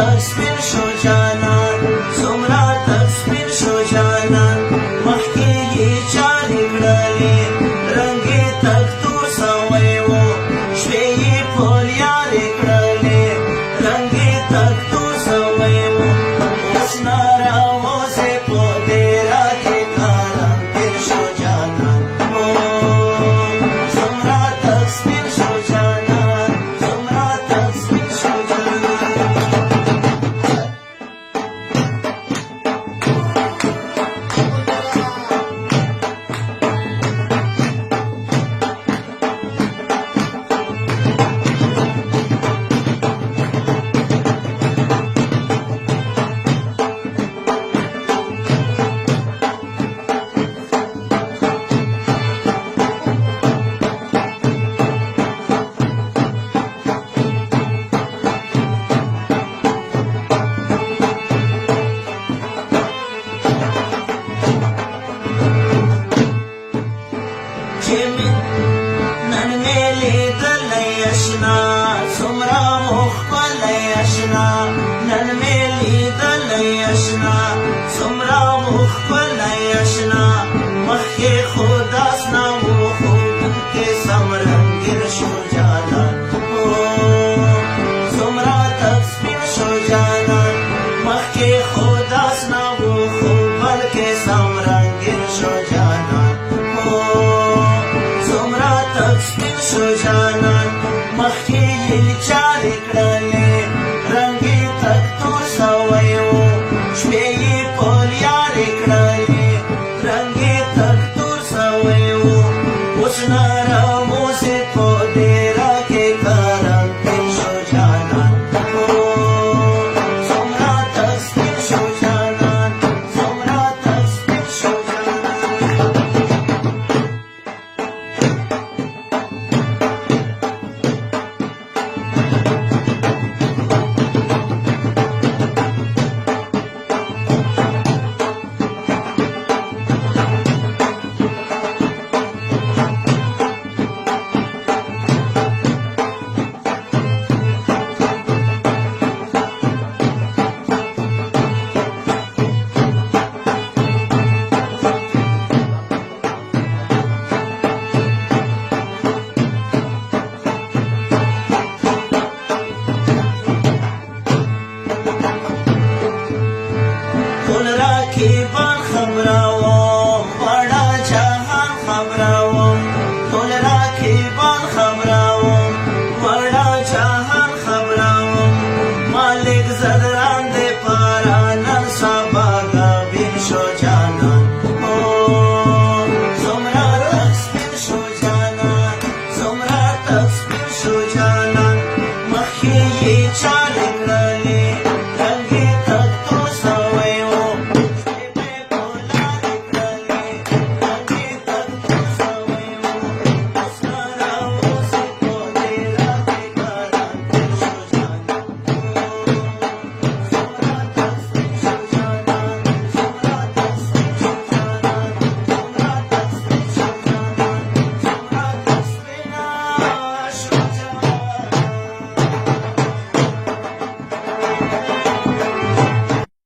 تک سپین شو جانان څومره تک سپین شو جانان مخکې یې چارې کړلې رنګ یې تک تور سوی و شپې یې پر یارې کړلې رنګ یې تک تور سوی و اوس نه راوځې په دې راکې کارم تېر شو جانان څومره تک سپین شو جانان څومره تک سپین شو جانان نن مې لیدلی اشنا څومره مو ښکلی اشنا نن مې لیدلی اشنا څومره مو ښکلی اشنا مخکې خو داس نه و خو دلکې سم رنګین شو جانان څومره تک سپین شو جانان مخکې خو داس نه و خو بلکې سم رنګین شو جانان تک سپین شو جانان مخکې یې چارې کړلې رنګ یې تک تور سوی و شپې یې پر یارې کړلې رنګ یې تک تور سوی و اوس نه راوځې په دې راکې کارم تېر شو جانان څومره تک سپین شو جانان څومره تک سپین شو جانان ټول راکیبان خبروم وړه جهان خبروم ټول راکیبان خبروم وړه جهان خبروم مالک زدرا